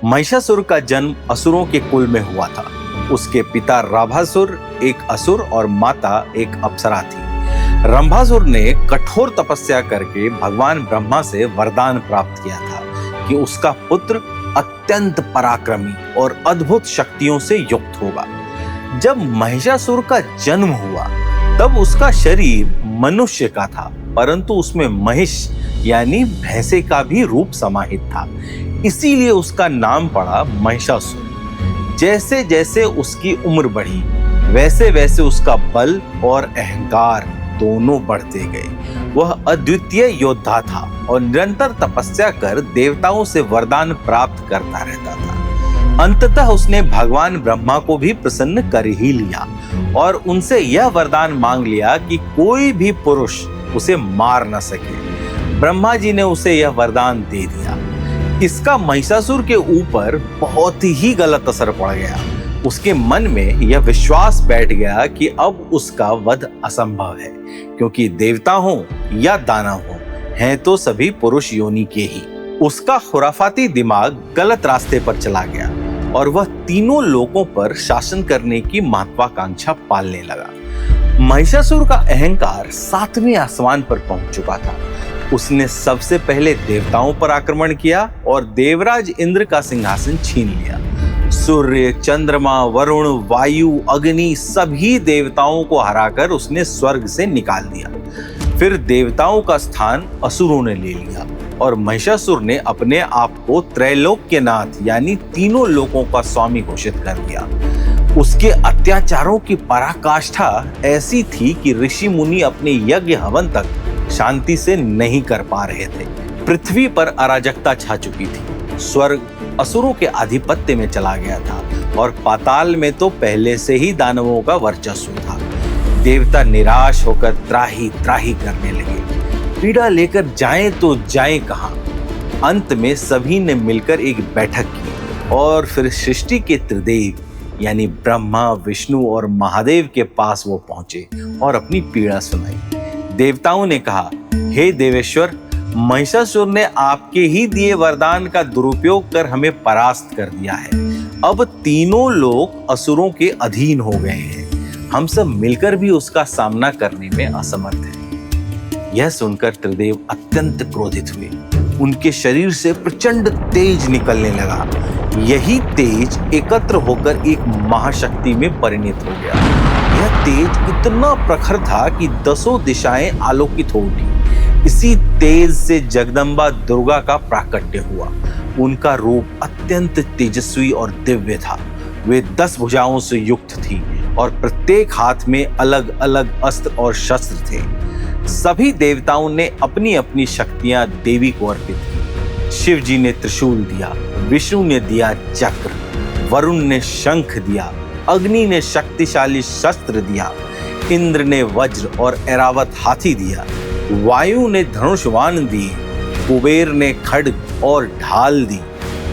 महिषासुर का जन्म असुरों के कुल में हुआ था। उसके पिता रंभासुर एक असुर और माता एक अप्सरा थी। रंभासुर ने कठोर तपस्या करके भगवान ब्रह्मा से वरदान प्राप्त किया था कि उसका पुत्र अत्यंत पराक्रमी और अद्भुत शक्तियों से युक्त होगा। जब महिषासुर का जन्म हुआ तब उसका शरीर मनुष्य का था, परंतु उसमें महिष यानी भैंसे का भी रूप समाहित था। इसीलिए उसका नाम पड़ा महिषासुर। जैसे जैसे उसकी उम्र बढ़ी वैसे वैसे उसका बल और अहंकार दोनों बढ़ते गए। वह अद्वितीय योद्धा था और निरंतर तपस्या कर देवताओं से वरदान प्राप्त करता रहता था। अंततः उसने भगवान ब्रह्मा को भी प्रसन्न कर ही लिया और उनसे यह वरदान मांग लिया कि कोई भी पुरुष उसे मार न सके। ब्रह्मा जी ने उसे यह वरदान दे दिया। इसका महिषासुर के ऊपर बहुत ही गलत असर पड़ गया। उसके मन में यह विश्वास बैठ गया कि अब उसका वध असंभव है, क्योंकि देवता हो या दानव हो हैं तो सभी पुरुष योनि के ही। उसका खुराफाती दिमाग गलत रास्ते पर चला गया और वह तीनों लोकों पर शासन करने की महत्वाकांक्षा पालने लगा। महिषासुर का अहंकार 7वें आसमान पर पहुंच चुका था। उसने सबसे पहले देवताओं पर आक्रमण किया और देवराज इंद्र का सिंहासन छीन लिया। सूर्य, चंद्रमा, वरुण, वायु, अग्नि सभी देवताओं को हराकर उसने स्वर्ग से निकाल दिया। फिर देवताओं का स्थान असुरों ने ले लिया और महिषासुर ने अपने आप को त्रैलोक्यनाथ यानी तीनों लोकों का स्वामी घोषित कर दिया। उसके अत्याचारों की पराकाष्ठा ऐसी थी कि ऋषि मुनि अपने यज्ञ हवन तक शांति से नहीं कर पा रहे थे। पृथ्वी पर अराजकता छा चुकी थी। स्वर्ग असुरों के आधिपत्य में चला गया था और पाताल में तो पहले से ही दानवों का वर्चस्व था। देवता निराश होकर त्राही त्राही करने लगे। पीड़ा लेकर जाएं तो जाएं कहां। अंत में सभी ने मिलकर एक बैठक की और फिर सृष्टि के त्रिदेव यानी ब्रह्मा, विष्णु और महादेव के पास वो पहुंचे और अपनी पीड़ा सुनाई। देवताओं ने कहा, हे देवेश्वर, महिषासुर ने आपके ही दिए वरदान का दुरुपयोग कर हमें परास्त कर दिया है। अब तीनों लोग असुरों के अधीन हो गए हैं। हम सब मिलकर भी उसका सामना करने में असमर्थ हैं। यह सुनकर त्रिदेव अत्यंत क्रोधित हुए। उनके शरीर से प्रचंड तेज निकलने लगा। यही तेज एकत्र होकर एक महाशक्ति में परिणत हो गया। यह तेज इतना प्रखर था कि 10 दिशाएं आलोकित हो उठी। इसी तेज से जगदम्बा दुर्गा का प्राकट्य हुआ। उनका रूप अत्यंत तेजस्वी और दिव्य था। वे 10 भुजाओं से युक्त थी और प्रत्येक हाथ में अलग अलग अस्त्र और शस्त्र थे। सभी देवताओं ने अपनी अपनी शक्तियां देवी को अर्पित की। शिव जी ने त्रिशूल दिया, विष्णु ने दिया चक्र, वरुण ने शंख दिया, अग्नि ने शक्तिशाली शस्त्र दिया, इंद्र ने वज्र और ऐरावत हाथी दिया, वायु ने धनुषवाण दिए, कुबेर ने खड्ग और ढाल दी,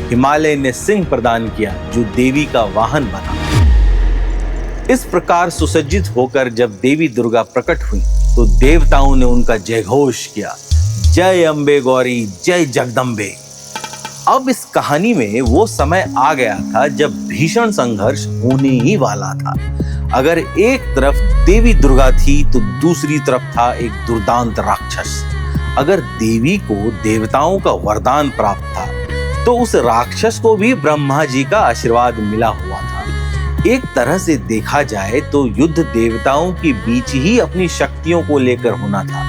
हिमालय ने सिंह प्रदान किया जो देवी का वाहन बना। इस प्रकार सुसज्जित होकर जब देवी दुर्गा प्रकट हुई तो देवताओं ने उनका जयघोष किया, जय अम्बे गौरी, जय जगदम्बे। अब इस कहानी में वो समय आ गया था जब भीषण संघर्ष होने ही वाला था। अगर एक तरफ देवी दुर्गा थी तो दूसरी तरफ था एक दुर्दांत राक्षस। अगर देवी को देवताओं का वरदान प्राप्त था तो उस राक्षस को भी ब्रह्मा जी का आशीर्वाद मिला हुआ था। एक तरह से देखा जाए तो युद्ध देवताओं के बीच ही अपनी शक्तियों को लेकर होना था।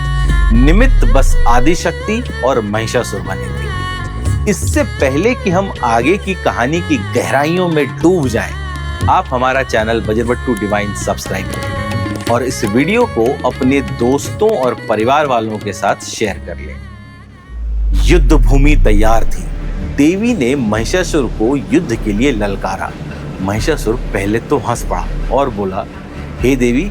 निमित्त बस आदि शक्ति और महिषासुर बने थे। इससे पहले कि हम आगे की कहानी की गहराइयों में डूब जाएं, आप हमारा चैनल बजरबट्टू डिवाइन सब्सक्राइब करें और इस वीडियो को अपने दोस्तों और परिवार वालों के साथ शेयर कर लें। युद्ध भूमि तैयार थी। देवी ने महिषासुर को युद्ध के लिए ललकारा। महिषासुर पहले तो हंस पड़ा और बोला, हे देवी,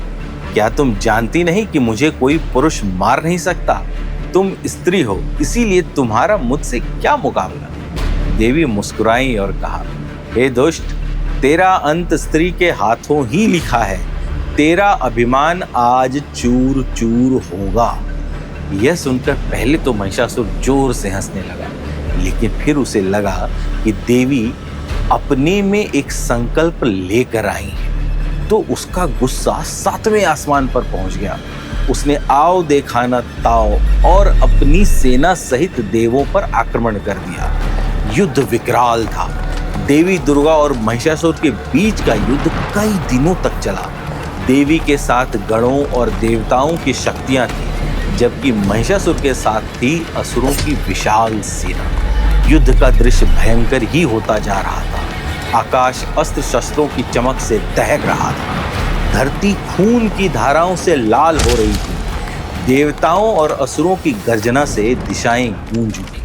क्या तुम जानती नहीं कि मुझे कोई पुरुष मार नहीं सकता? तुम स्त्री हो, इसीलिए तुम्हारा मुझसे क्या मुकाबला? देवी मुस्कुराई और कहा, हे दुष्ट, तेरा अंत स्त्री के हाथों ही लिखा है। तेरा अभिमान आज चूर चूर होगा। यह सुनकर पहले तो महिषासुर जोर से हंसने लगा, लेकिन फिर उसे लगा कि देवी अपने में एक संकल्प लेकर आई है, तो उसका गुस्सा 7वें आसमान पर पहुंच गया। उसने आओ देखा न ताओ और अपनी सेना सहित देवों पर आक्रमण कर दिया। युद्ध विकराल था। देवी दुर्गा और महिषासुर के बीच का युद्ध कई दिनों तक चला। देवी के साथ गणों और देवताओं की शक्तियां थी, जबकि महिषासुर के साथ थी असुरों की विशाल सेना। युद्ध का दृश्य भयंकर ही होता जा रहा था। आकाश अस्त्र शस्त्रों की चमक से दहक रहा था। धरती खून की धाराओं से लाल हो रही थी। देवताओं और असुरों की गर्जना से दिशाएं गूंज उठी।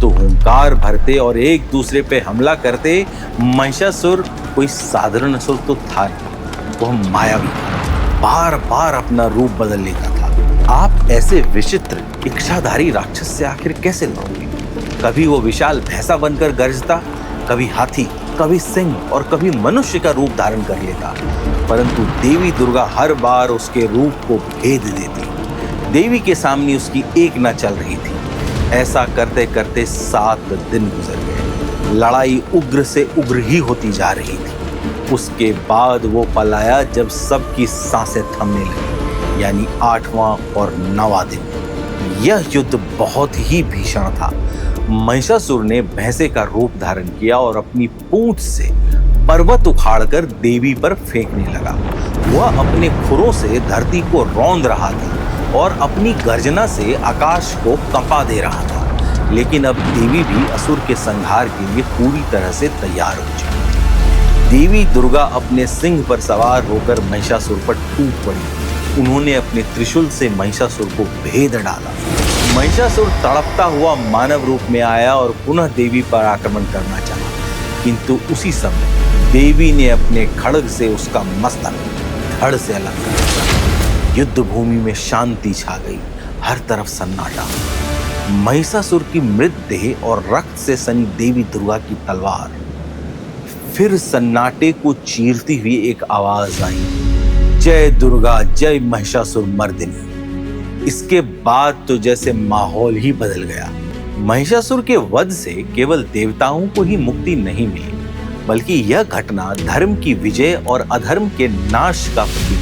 तो हुंकार भरते और एक दूसरे पे हमला करते महिषासुर कोई साधारण असुर तो था नहीं, वह मायावी था। बार बार अपना रूप बदल लेता था। आप ऐसे विचित्र इच्छाधारी राक्षस से आखिर कैसे लड़ोगे? कभी वो विशाल भैंसा बनकर गरजता, कभी हाथी, कभी सिंह और कभी मनुष्य का रूप धारण कर लेता, परंतु देवी दुर्गा हर बार उसके रूप को भेद देती। देवी के सामने उसकी एक न चल रही थी। ऐसा करते करते 7 दिन गुजर गए। लड़ाई उग्र से उग्र ही होती जा रही थी। उसके बाद वो पल आया जब सबकी सांसें थमने लगी, यानी 8वां और 9वां दिन। यह युद्ध बहुत ही भीषण था। महिषासुर ने भैंसे का रूप धारण किया और अपनी पूंछ से पर्वत उखाड़कर देवी पर फेंकने लगा। वह अपने खुरों से धरती को रौंद रहा था और अपनी गर्जना से आकाश को कंपा दे रहा था। लेकिन अब देवी भी असुर के संहार के लिए पूरी तरह से तैयार हो चुकी। देवी दुर्गा अपने सिंह पर सवार होकर महिषासुर पर टूट पड़ी। उन्होंने अपने त्रिशूल से महिषासुर को भेद डाला। महिषासुर तड़पता हुआ मानव रूप में आया और पुनः देवी पर आक्रमण करना चाहा, किंतु उसी समय देवी ने अपने खड्ग से उसका मस्तक धड़ से अलग कर दिया। युद्ध भूमि में शांति छा गई। हर तरफ सन्नाटा। महिषासुर की मृत देह और रक्त से सनी देवी दुर्गा की तलवार। फिर सन्नाटे को चीरती हुई एक आवाज आई, जय दुर्गा जय महिषासुर मर्दिनी। इसके बाद तो जैसे माहौल ही बदल गया। महिषासुर के वध से केवल देवताओं को ही मुक्ति नहीं मिली, बल्कि यह घटना धर्म की विजय और अधर्म के नाश का प्रतीक